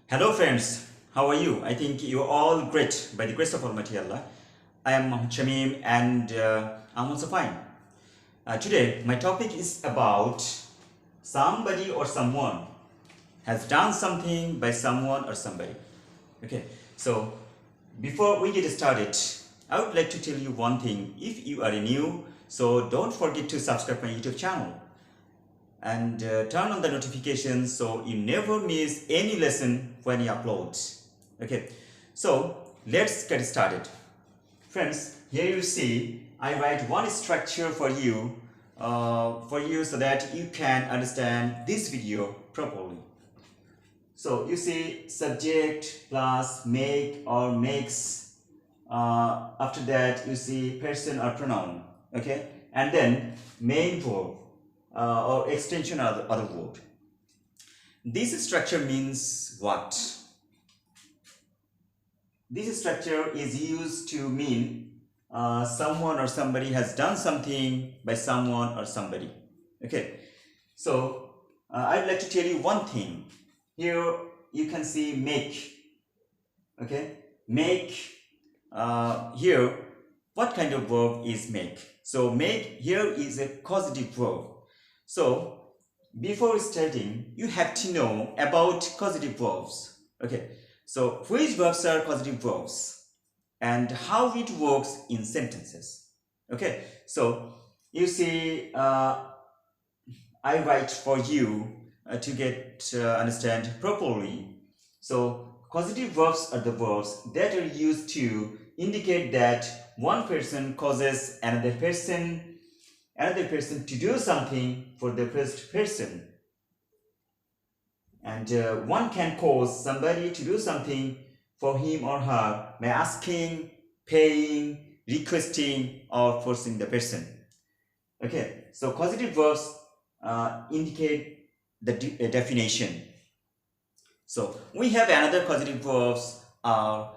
Hello friends, how are you? I think you're all great by the grace of Almighty Allah. I am Shamim and I'm also fine. Today my topic is about somebody or someone has done something by someone or somebody. Okay, so before we get started, I would like to tell you one thing. If you are new, so don't forget to subscribe my YouTube channel and turn on the notifications so you never miss any lesson when you upload. Okay, so let's get started. Friends, here you see I write one structure for you so that you can understand this video properly. So you see subject plus make or makes. After that you see person or pronoun. Okay, and then main verb or extension of the other word. This structure means what? This structure is used to mean someone or somebody has done something by someone or somebody. Okay, so I'd like to tell you one thing. Here you can see make. Okay, make. Here, what kind of verb is make? So make here is a causative verb. So before starting, you have to know about causative verbs. Okay, so which verbs are causative verbs and how it works in sentences. Okay, so you see I write for you to get understand properly. So causative verbs are the verbs that are used to indicate that one person causes another person to do something for the first person, and one can cause somebody to do something for him or her by asking, paying, requesting, or forcing the person. Okay, so causative verbs indicate the definition. So we have another causative verbs have,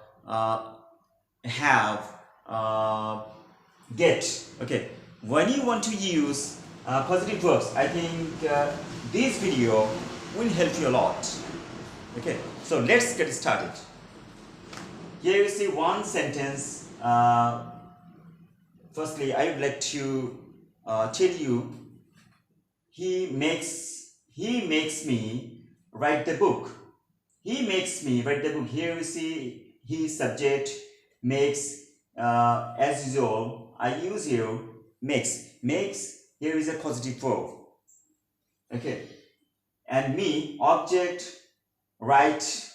get. Okay, when you want to use causative verbs, I think this video will help you a lot. Okay, so let's get started. Here you see one sentence. Firstly, I would like to tell you he makes me write the book. He makes me write the book. Here you see he subject makes, as usual I use here makes. Here is a causative verb. Okay, and me object, write,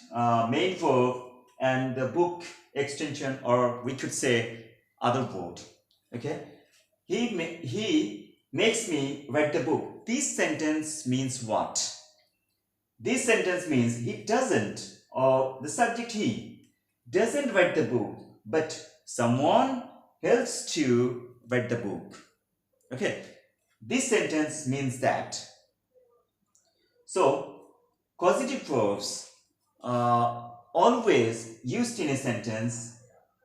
main verb, and the book extension, or we could say other word. Okay, he makes me write the book. This sentence means what? This sentence means he doesn't, or the subject he doesn't write the book, but someone helps to write the book. Okay, this sentence means that. So causative verbs are always used in a sentence,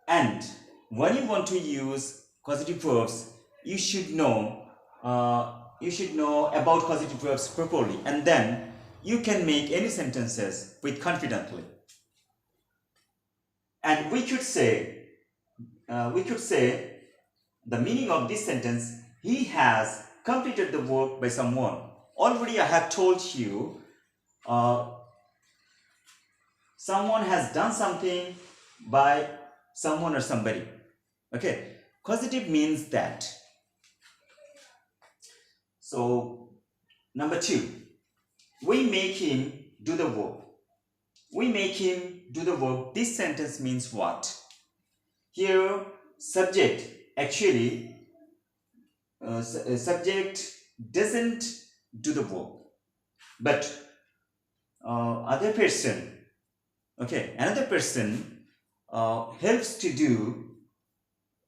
and when you want to use causative verbs, you should know about causative verbs properly, and then you can make any sentences with confidently. And we could say the meaning of this sentence: he has completed the work by someone. Already I have told you someone has done something by someone or somebody. Okay, causative means that. So number 2, we make him do the work. We make him do the work. This sentence means what? Here subject, actually subject doesn't do the work, but other person, okay, another person helps to do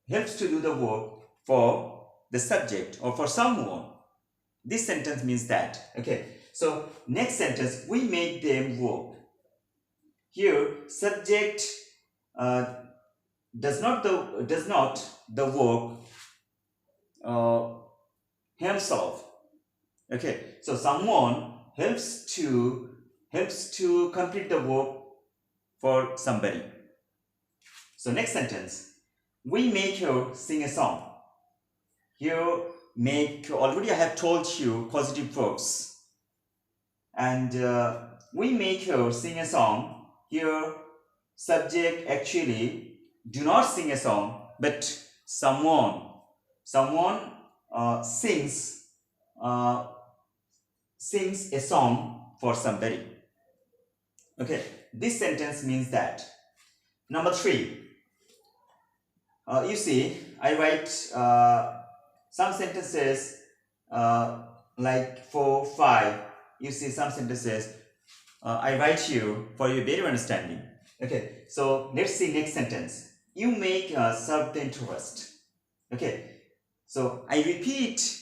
the work for the subject or for someone. This sentence means that. Okay, so next sentence, we make them work. Here subject does not the work himself. Okay, so someone helps to complete the work for somebody. So next sentence, we make her sing a song. Here make, already I have told you causative verbs, and we make her sing a song. Here subject actually do not sing a song, but someone sings a song for somebody. Okay, this sentence means that. Number 3, you see, I write some sentences like 4, 5. You see some sentences I write you for your better understanding. Okay, so let's see next sentence. You make us serve the interest. Okay, so I repeat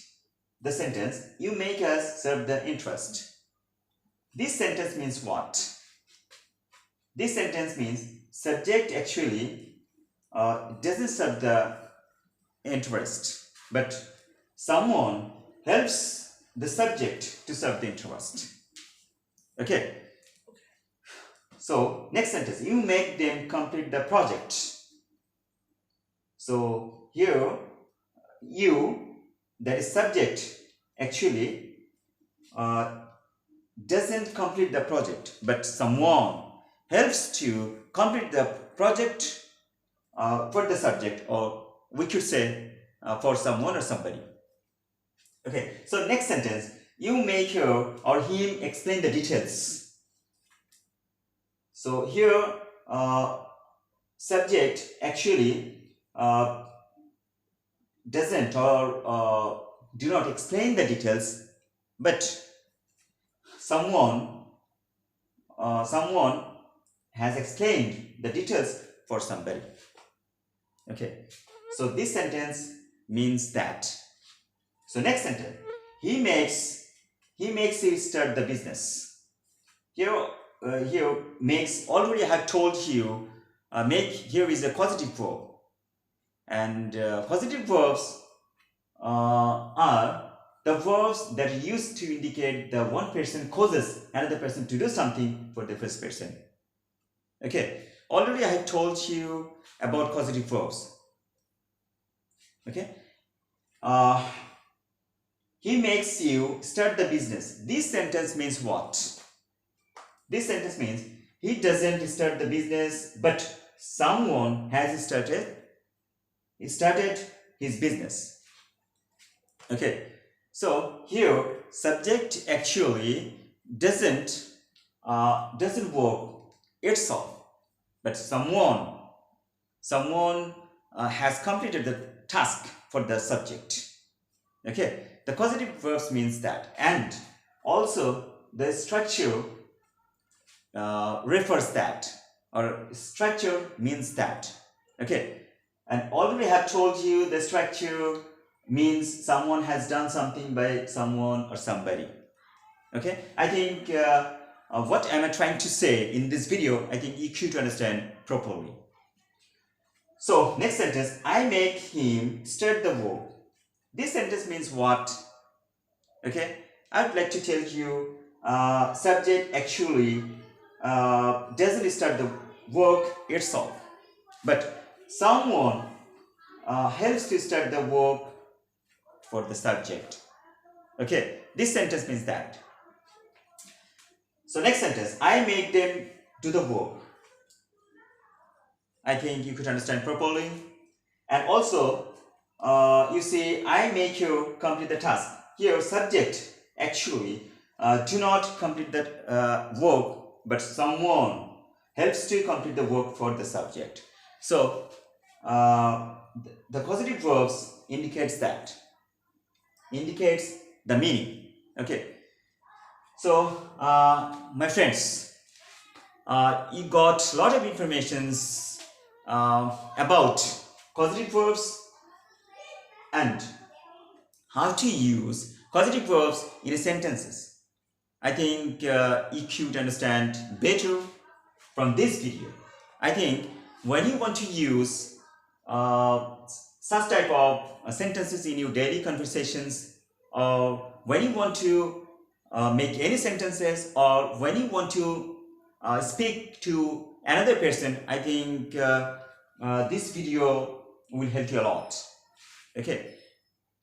the sentence. You make us serve the interest. This sentence means what? This sentence means subject actually doesn't serve the interest, but someone helps the subject to serve the interest. Okay. So next sentence, you make them complete the project. So here, you, that is subject, actually doesn't complete the project, but someone helps to complete the project for the subject, or we could say for someone or somebody. Okay, so next sentence, you make her or him explain the details. So here subject actually doesn't or do not explain the details, but someone has explained the details for somebody. Okay, so this sentence means that. So next sentence, he makes you start the business. Here makes, already I have told you, make here is a causative verb, and causative verbs are the verbs that are used to indicate that one person causes another person to do something for the first person. Okay, already I have told you about causative verbs. Okay, he makes you start the business. This sentence means what? This sentence means he doesn't start the business, but someone has started his business. Okay, so here subject actually doesn't work itself, but someone has completed the task for the subject. Okay, the causative verbs means that, and also the structure refers that, or structure means that. Okay, and already have told you the structure means someone has done something by someone or somebody. Okay, I think what am I trying to say in this video, I think you could understand properly. So next sentence, I make him start the work. This sentence means what? Okay, I would like to tell you subject actually doesn't start the work itself, but someone helps to start the work for the subject. Okay, this sentence means that. So next sentence, I make them do the work. I think you could understand properly. And also you see, I make you complete the task. Here subject actually do not complete that work, but someone helps to complete the work for the subject. So the causative verbs indicates that, indicates the meaning. Okay, so my friends, you got a lot of informations about causative verbs and how to use causative verbs in sentences. I think you could understand better from this video. I think when you want to use such type of sentences in your daily conversations, or when you want to make any sentences, or when you want to speak to another person, I think this video will help you a lot. Okay.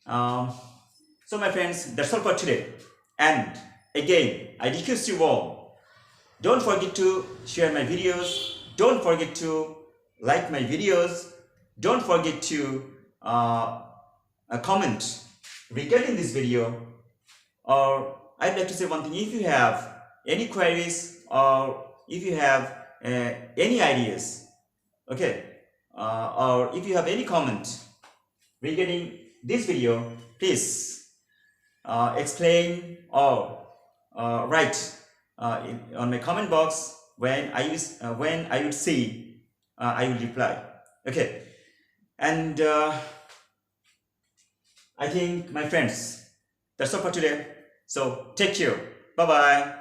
So my friends, that's all for today. And again, I request you all, don't forget to share my videos. Don't forget to like my videos. Don't forget to comment regarding this video. Or I'd like to say one thing: if you have any queries or if you have any ideas, okay, or if you have any comment regarding this video, please explain or write on my comment box. When I would see, I will reply. Okay, and I think, my friends, that's all for today. So take care. Bye bye.